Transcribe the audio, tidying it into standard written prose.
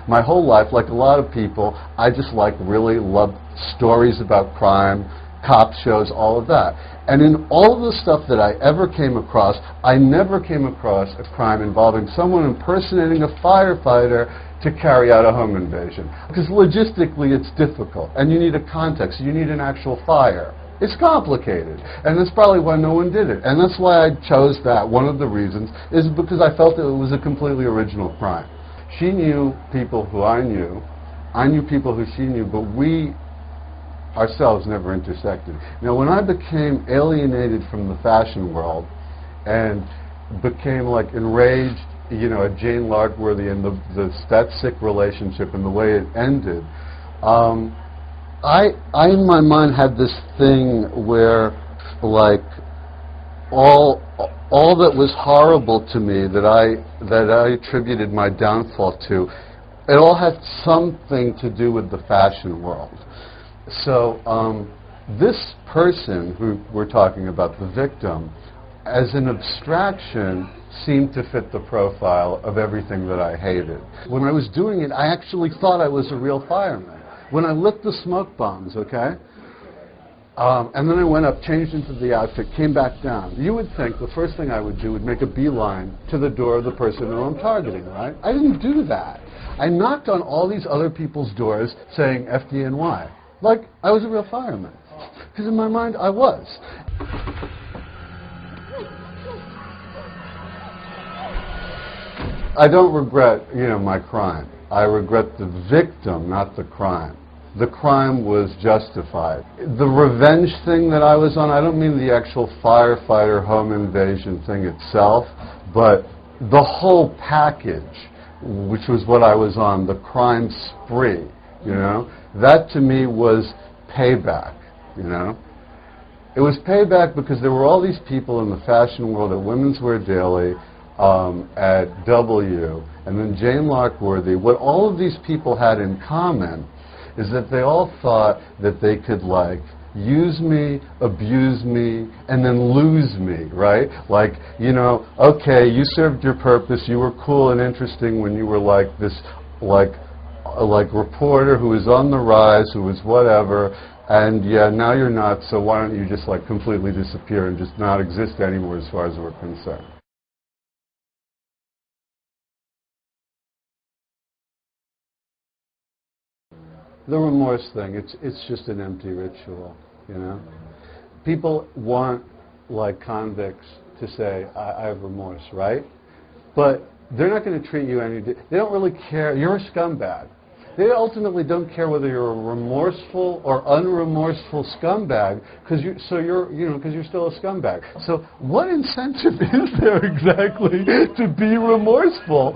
My whole life, like a lot of people, I just really loved stories about crime, cop shows, all of that. And in all of the stuff that I ever came across, I never came across a crime involving someone impersonating a firefighter to carry out a home invasion. Because logistically it's difficult, and you need a context, you need an actual fire. It's complicated, and that's probably why no one did it. And that's why I chose that. One of the reasons is because I felt it was a completely original crime. She knew people who I knew people who she knew, but we ourselves never intersected. Now, when I became alienated from the fashion world and became like enraged, at Jane Larkworthy and that sick relationship and the way it ended, I in my mind had this thing where, like, all that was horrible to me that I attributed my downfall to, it all had something to do with the fashion world. So this person who we're talking about, the victim, as an abstraction, seemed to fit the profile of everything that I hated. When I was doing it, I actually thought I was a real fireman. When I lit the smoke bombs, okay? And then I went up, changed into the outfit, came back down. You would think the first thing I would do would make a beeline to the door of the person who I'm targeting, right? I didn't do that. I knocked on all these other people's doors saying FDNY, like I was a real fireman. Because in my mind, I was. I don't regret, my crime. I regret the victim, not the crime. The crime was justified. The revenge thing that I was on, I don't mean the actual firefighter home invasion thing itself, but the whole package, which was what I was on, the crime spree, that to me was payback, It was payback because there were all these people in the fashion world at Women's Wear Daily, at W, and then Jane Larkworthy. What all of these people had in common is that they all thought that they could, like, use me, abuse me, and then lose me, right? Like, okay, you served your purpose, you were cool and interesting when you were like this, like reporter who was on the rise, who was whatever, and yeah, now you're not, so why don't you just, like, completely disappear and just not exist anymore as far as we're concerned. The remorse thing, it's just an empty ritual, People want, like convicts, to say, I have remorse, right? But they're not going to treat you any... They don't really care. You're a scumbag. They ultimately don't care whether you're a remorseful or unremorseful scumbag, because you're still a scumbag. So what incentive is there exactly to be remorseful?